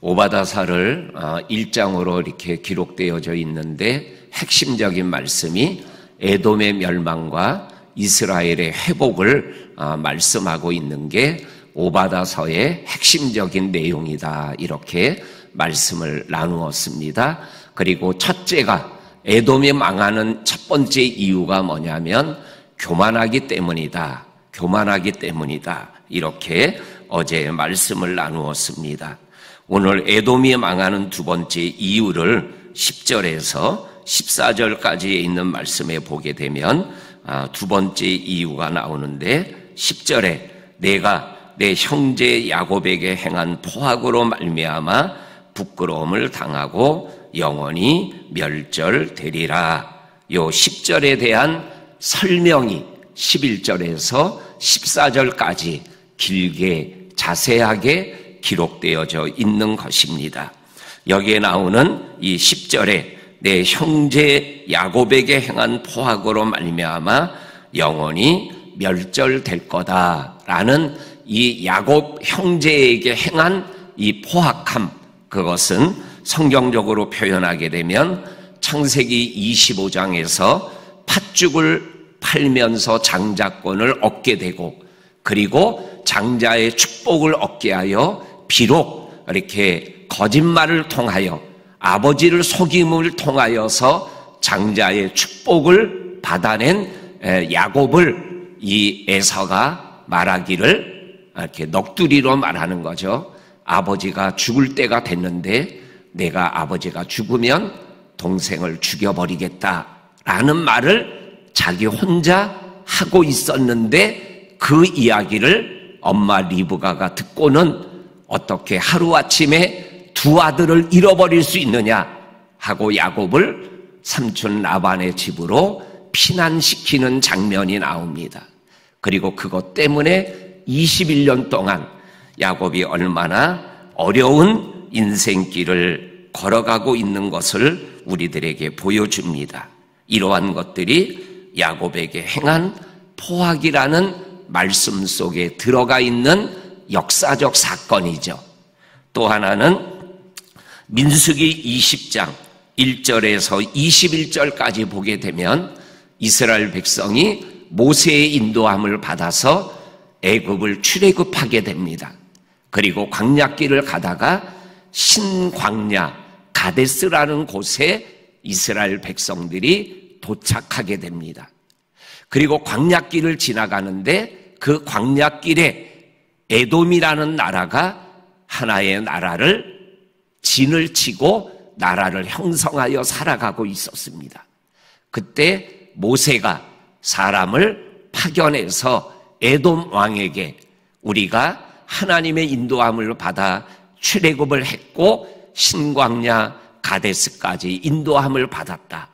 오바다서를 1장으로 이렇게 기록되어져 있는데 핵심적인 말씀이 에돔의 멸망과 이스라엘의 회복을 말씀하고 있는 게 오바다서의 핵심적인 내용이다, 이렇게 말씀을 나누었습니다. 그리고 첫째가 에돔이 망하는 첫 번째 이유가 뭐냐면 교만하기 때문이다, 교만하기 때문이다, 이렇게 어제 말씀을 나누었습니다. 오늘 에돔이 망하는 두 번째 이유를 10절에서 14절까지에 있는 말씀에 보게 되면 두 번째 이유가 나오는데, 10절에 내가 내 형제 야곱에게 행한 포악으로 말미암아 부끄러움을 당하고 영원히 멸절되리라. 요 10절에 대한 설명이 11절에서 14절까지 길게 자세하게 기록되어져 있는 것입니다. 여기에 나오는 이 10절에 내 형제 야곱에게 행한 포악으로 말미암아 영원히 멸절될 거다라는 이 야곱 형제에게 행한 이 포악함, 그것은 성경적으로 표현하게 되면 창세기 25장에서 팥죽을 팔면서 장자권을 얻게 되고, 그리고 장자의 축복을 얻게 하여 비록 이렇게 거짓말을 통하여 아버지를 속임을 통하여서 장자의 축복을 받아낸 야곱을 이 에서가 말하기를 이렇게 넋두리로 말하는 거죠. 아버지가 죽을 때가 됐는데 내가 아버지가 죽으면 동생을 죽여버리겠다라는 말을 자기 혼자 하고 있었는데, 그 이야기를 엄마 리브가가 듣고는 어떻게 하루아침에 두 아들을 잃어버릴 수 있느냐 하고 야곱을 삼촌 라반의 집으로 피난시키는 장면이 나옵니다. 그리고 그것 때문에 21년 동안 야곱이 얼마나 어려운 인생길을 걸어가고 있는 것을 우리들에게 보여줍니다. 이러한 것들이 야곱에게 행한 포악이라는 말씀 속에 들어가 있는 역사적 사건이죠. 또 하나는 민수기 20장 1절에서 21절까지 보게 되면 이스라엘 백성이 모세의 인도함을 받아서 애굽을 출애굽하게 됩니다. 그리고 광야길을 가다가 신광야 가데스라는 곳에 이스라엘 백성들이 도착하게 됩니다. 그리고 광야길을 지나가는데 그 광야길에 에돔이라는 나라가 하나의 나라를 진을 치고 나라를 형성하여 살아가고 있었습니다. 그때 모세가 사람을 파견해서 에돔 왕에게 우리가 하나님의 인도함을 받아 출애굽을 했고 신광야 가데스까지 인도함을 받았다.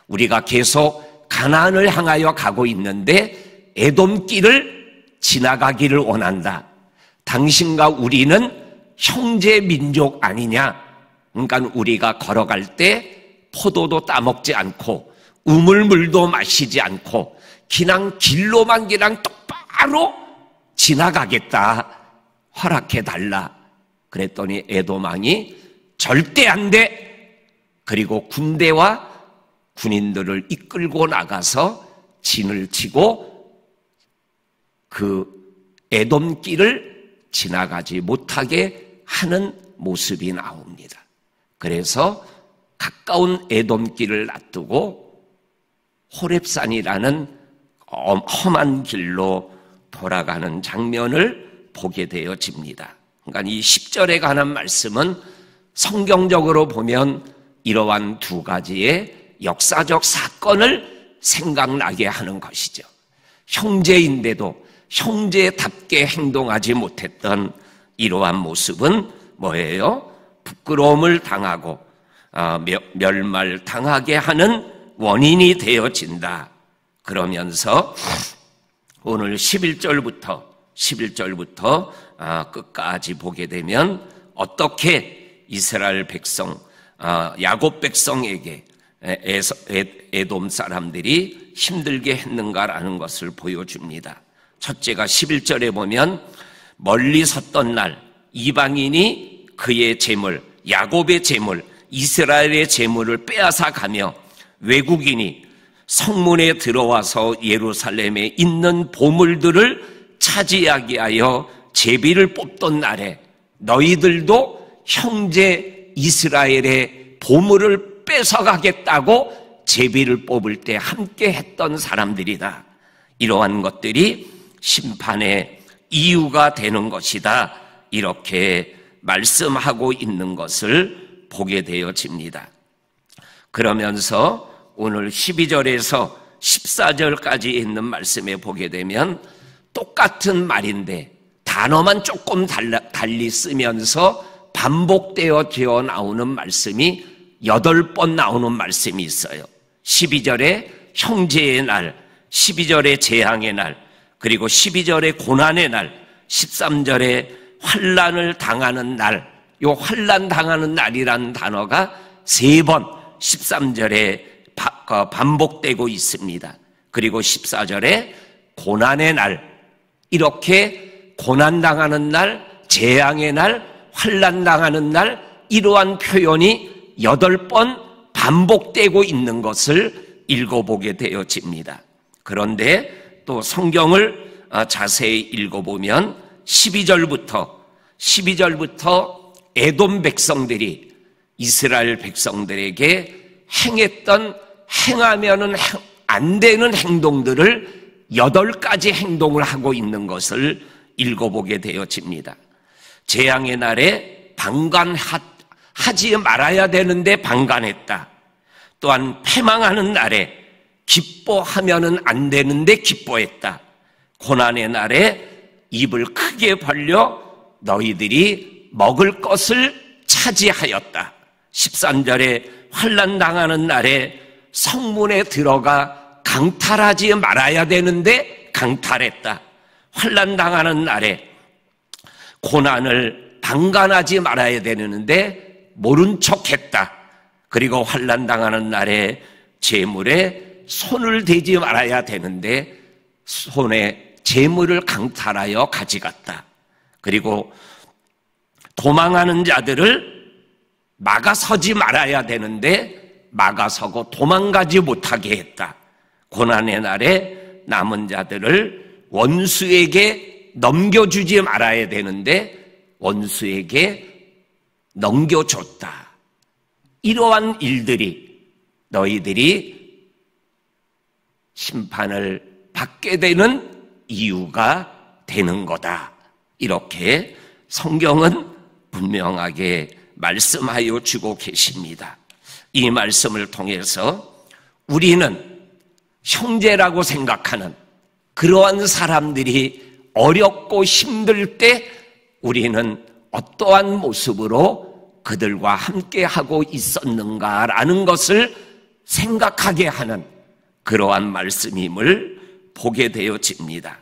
우리가 계속 가나안을 향하여 가고 있는데 에돔 길을 지나가기를 원한다. 당신과 우리는 형제 민족 아니냐? 그러니까 우리가 걸어갈 때 포도도 따먹지 않고 우물물도 마시지 않고 그냥 길로만 그냥 똑바로 지나가겠다. 허락해달라. 그랬더니 에돔 왕이 절대 안 돼. 그리고 군대와 군인들을 이끌고 나가서 진을 치고 그 에돔 길을 지나가지 못하게 하는 모습이 나옵니다. 그래서 가까운 에돔 길을 놔두고 호렙산이라는 험한 길로 돌아가는 장면을 보게 되어집니다. 그러니까 이 10절에 관한 말씀은 성경적으로 보면 이러한 두 가지의 역사적 사건을 생각나게 하는 것이죠. 형제인데도 형제답게 행동하지 못했던 이러한 모습은 뭐예요? 부끄러움을 당하고 멸말당하게 하는 원인이 되어진다. 그러면서 오늘 11절부터 끝까지 보게 되면 어떻게 이스라엘 백성, 야곱 백성에게 에돔 사람들이 힘들게 했는가라는 것을 보여줍니다. 첫째가 11절에 보면 멀리 섰던 날 이방인이 그의 재물, 야곱의 재물, 이스라엘의 재물을 빼앗아 가며 외국인이 성문에 들어와서 예루살렘에 있는 보물들을 차지하게 하여 제비를 뽑던 날에 너희들도 형제 이스라엘의 보물을 뺏어가겠다고 제비를 뽑을 때 함께 했던 사람들이다. 이러한 것들이 심판의 이유가 되는 것이다. 이렇게 말씀하고 있는 것을 보게 되어집니다. 그러면서 오늘 12절에서 14절까지 있는 말씀에 보게 되면 똑같은 말인데 단어만 조금 달리 쓰면서 반복되어 나오는 말씀이 8번 나오는 말씀이 있어요. 12절에 형제의 날, 12절에 재앙의 날, 그리고 12절에 고난의 날, 13절에 환난을 당하는 날, 요 환난 당하는 날이라는 단어가 3번 13절에 반복되고 있습니다. 그리고 14절에 고난의 날, 이렇게 고난당하는 날, 재앙의 날, 환난당하는 날, 이러한 표현이 8번 반복되고 있는 것을 읽어보게 되어집니다. 그런데 또 성경을 자세히 읽어보면 12절부터 에돔 백성들이 이스라엘 백성들에게 행하면은 안 되는 행동들을 8가지 행동을 하고 있는 것을 읽어보게 되어집니다. 재앙의 날에 방관하지 말아야 되는데 방관했다. 또한 패망하는 날에 기뻐하면은 안 되는데 기뻐했다. 고난의 날에 입을 크게 벌려 너희들이 먹을 것을 차지하였다. 13절에 환난당하는 날에 성문에 들어가 강탈하지 말아야 되는데 강탈했다. 환난당하는 날에 고난을 방관하지 말아야 되는데 모른 척했다. 그리고 환난당하는 날에 재물에 손을 대지 말아야 되는데 손에 재물을 강탈하여 가져갔다. 그리고 도망하는 자들을 막아서지 말아야 되는데 막아서고 도망가지 못하게 했다. 고난의 날에 남은 자들을 원수에게 넘겨주지 말아야 되는데 원수에게 넘겨줬다. 이러한 일들이 너희들이 심판을 받게 되는 이유가 되는 거다. 이렇게 성경은 분명하게 말씀하여 주고 계십니다. 이 말씀을 통해서 우리는 형제라고 생각하는 그러한 사람들이 어렵고 힘들 때 우리는 어떠한 모습으로 그들과 함께 하고 있었는가라는 것을 생각하게 하는 그러한 말씀임을 보게 되어집니다.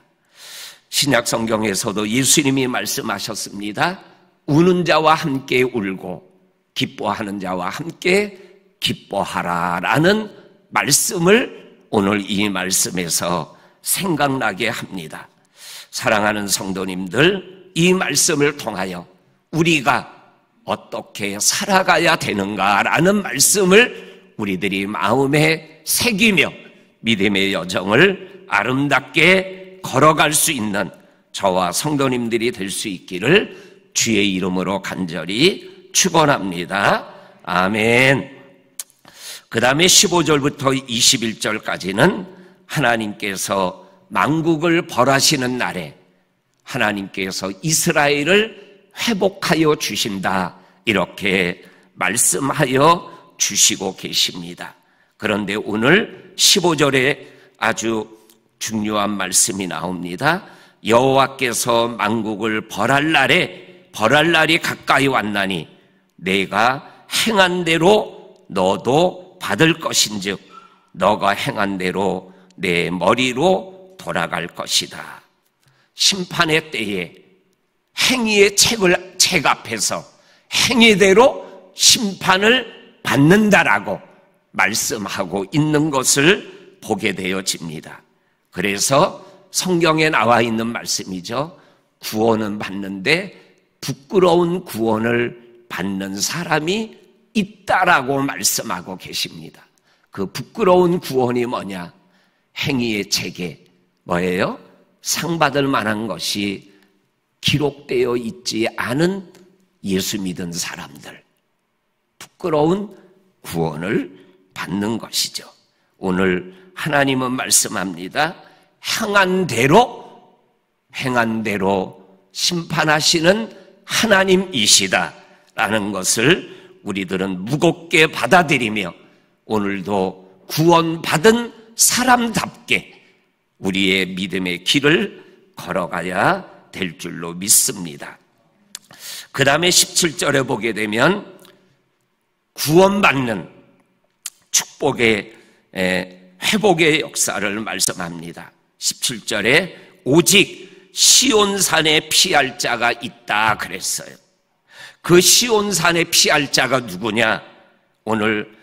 신약 성경에서도 예수님이 말씀하셨습니다. 우는 자와 함께 울고 기뻐하는 자와 함께 기뻐하라라는 말씀을 오늘 이 말씀에서 생각나게 합니다. 사랑하는 성도님들, 이 말씀을 통하여 우리가 어떻게 살아가야 되는가라는 말씀을 우리들이 마음에 새기며 믿음의 여정을 아름답게 걸어갈 수 있는 저와 성도님들이 될 수 있기를 주의 이름으로 간절히 축원합니다. 아멘. 그 다음에 15절부터 21절까지는 하나님께서 만국을 벌하시는 날에 하나님께서 이스라엘을 회복하여 주신다, 이렇게 말씀하여 주시고 계십니다. 그런데 오늘 15절에 아주 중요한 말씀이 나옵니다. 여호와께서 만국을 벌할 날이 가까이 왔나니 내가 행한 대로 너도 받을 것인즉 너가 행한 대로 내 머리로 돌아갈 것이다. 심판의 때에 행위의 책 앞에서 행위대로 심판을 받는다라고 말씀하고 있는 것을 보게 되어집니다. 그래서 성경에 나와 있는 말씀이죠. 구원은 받는데 부끄러운 구원을 받는 사람이 있다라고 말씀하고 계십니다. 그 부끄러운 구원이 뭐냐? 행위의 책에 뭐예요? 상 받을 만한 것이 기록되어 있지 않은 예수 믿은 사람들, 부끄러운 구원을 받는 것이죠. 오늘 하나님은 말씀합니다. 행한 대로 심판하시는 하나님이시다라는 것을 우리들은 무겁게 받아들이며 오늘도 구원받은 사람답게 우리의 믿음의 길을 걸어가야 될 줄로 믿습니다. 그 다음에 17절에 보게 되면 구원받는 축복의 회복의 역사를 말씀합니다. 17절에 오직 시온산에 피할 자가 있다 그랬어요. 그 시온산에 피할 자가 누구냐? 오늘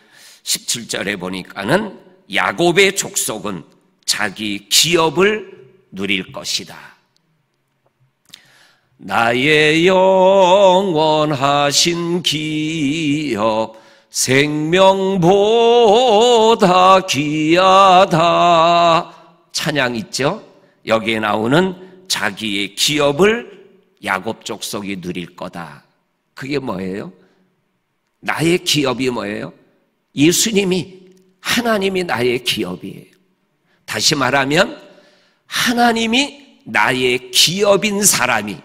17절에 보니까는 야곱의 족속은 자기 기업을 누릴 것이다. 나의 영원하신 기업 생명보다 귀하다. 찬양 있죠? 여기에 나오는 자기의 기업을 야곱 족속이 누릴 거다. 그게 뭐예요? 나의 기업이 뭐예요? 예수님이, 하나님이 나의 기업이에요. 다시 말하면 하나님이 나의 기업인 사람이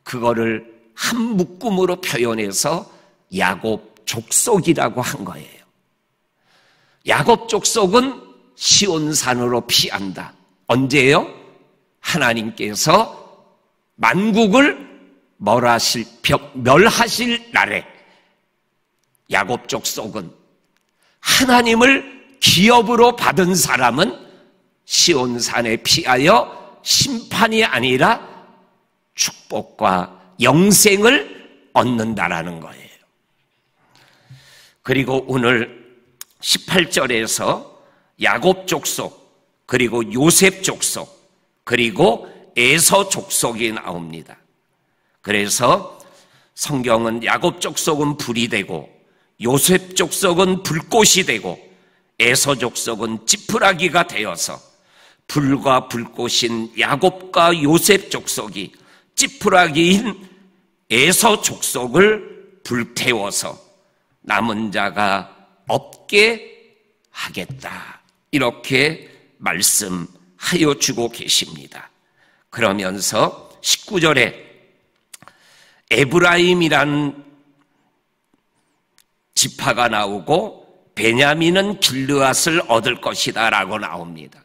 그거를 한 묶음으로 표현해서 야곱 족속이라고 한 거예요. 야곱 족속은 시온산으로 피한다. 언제요? 하나님께서 만국을 멸하실 날에 야곱 족속은, 하나님을 기업으로 받은 사람은 시온산에 피하여 심판이 아니라 축복과 영생을 얻는다라는 거예요. 그리고 오늘 18절에서 야곱 족속, 그리고 요셉 족속, 그리고 에서 족속이 나옵니다. 그래서 성경은 야곱 족속은 불이 되고 요셉 족속은 불꽃이 되고 에서 족속은 지푸라기가 되어서 불과 불꽃인 야곱과 요셉 족속이 지푸라기인 에서 족속을 불태워서 남은 자가 없게 하겠다. 이렇게 말씀하여 주고 계십니다. 그러면서 19절에 에브라임이란 지파가 나오고 베냐민은 길르앗을 얻을 것이다 라고 나옵니다.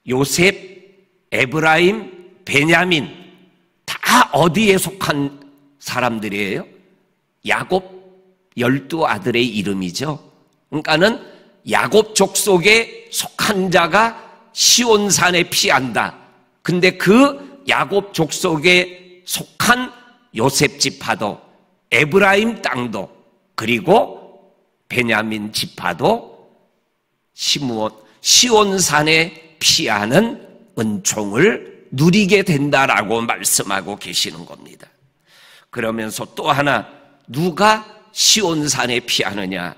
요셉, 에브라임, 베냐민 다 어디에 속한 사람들이에요? 야곱 12아들의 이름이죠. 그러니까는 야곱 족속에 속한 자가 시온산에 피한다. 근데 그 야곱 족속에 속한 요셉 지파도, 에브라임 땅도, 그리고 베냐민 지파도 시온산에 피하는 은총을 누리게 된다라고 말씀하고 계시는 겁니다. 그러면서 또 하나, 누가 시온산에 피하느냐?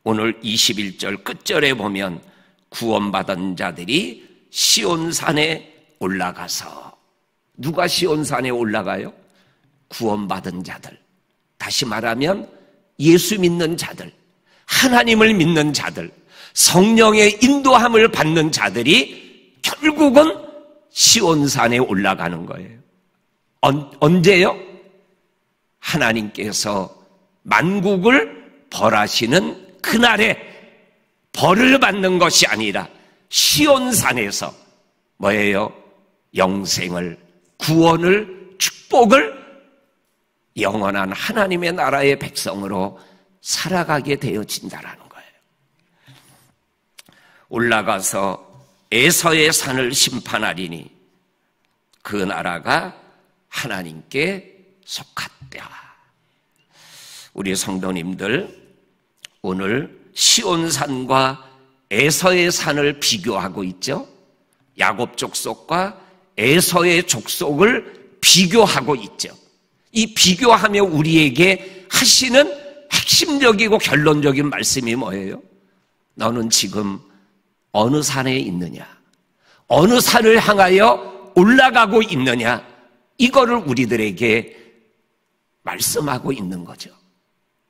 오늘 21절 끝절에 보면 구원받은 자들이 시온산에 올라가서, 누가 시온산에 올라가요? 구원받은 자들. 다시 말하면 예수 믿는 자들, 하나님을 믿는 자들, 성령의 인도함을 받는 자들이 결국은 시온산에 올라가는 거예요. 언제요? 하나님께서 만국을 벌하시는 그날에 벌을 받는 것이 아니라 시온산에서 뭐예요? 영생을, 구원을, 축복을, 영원한 하나님의 나라의 백성으로 살아가게 되어진다라는 거예요. 올라가서 에서의 산을 심판하리니 그 나라가 하나님께 속하다. 우리 성도님들, 오늘 시온산과 에서의 산을 비교하고 있죠. 야곱 족속과 에서의 족속을 비교하고 있죠. 이 비교하며 우리에게 하시는 핵심적이고 결론적인 말씀이 뭐예요? 너는 지금 어느 산에 있느냐? 어느 산을 향하여 올라가고 있느냐? 이거를 우리들에게 말씀하고 있는 거죠.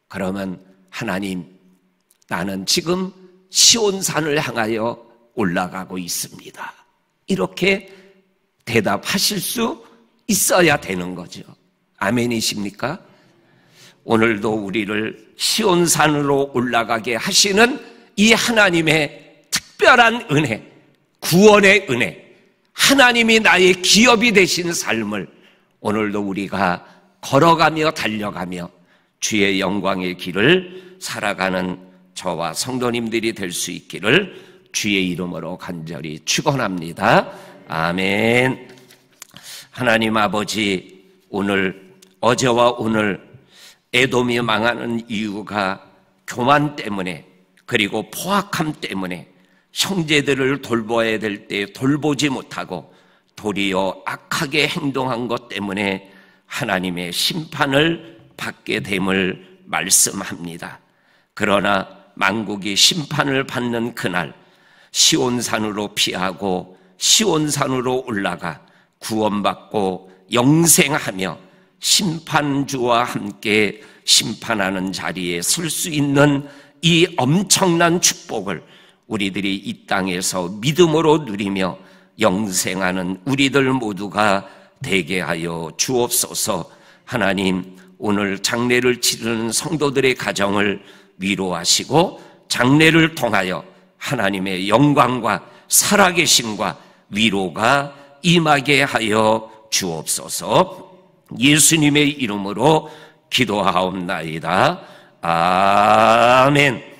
그러면 하나님, 나는 지금 시온산을 향하여 올라가고 있습니다. 이렇게 대답하실 수 있어야 되는 거죠. 아멘이십니까? 오늘도 우리를 시온산으로 올라가게 하시는 이 하나님의 특별한 은혜, 구원의 은혜, 하나님이 나의 기업이 되신 삶을 오늘도 우리가 걸어가며 달려가며 주의 영광의 길을 살아가는 저와 성도님들이 될 수 있기를 주의 이름으로 간절히 축원합니다. 아멘. 하나님 아버지, 어제와 오늘 에돔이 망하는 이유가 교만 때문에, 그리고 포악함 때문에 형제들을 돌봐야 될 때 돌보지 못하고 도리어 악하게 행동한 것 때문에 하나님의 심판을 받게 됨을 말씀합니다. 그러나 만국이 심판을 받는 그날 시온산으로 피하고 시온산으로 올라가 구원받고 영생하며 심판주와 함께 심판하는 자리에 설 수 있는 이 엄청난 축복을 우리들이 이 땅에서 믿음으로 누리며 영생하는 우리들 모두가 되게 하여 주옵소서. 하나님, 오늘 장례를 치르는 성도들의 가정을 위로하시고 장례를 통하여 하나님의 영광과 살아계심과 위로가 임하게 하여 주옵소서. 예수님의 이름으로 기도하옵나이다. 아멘.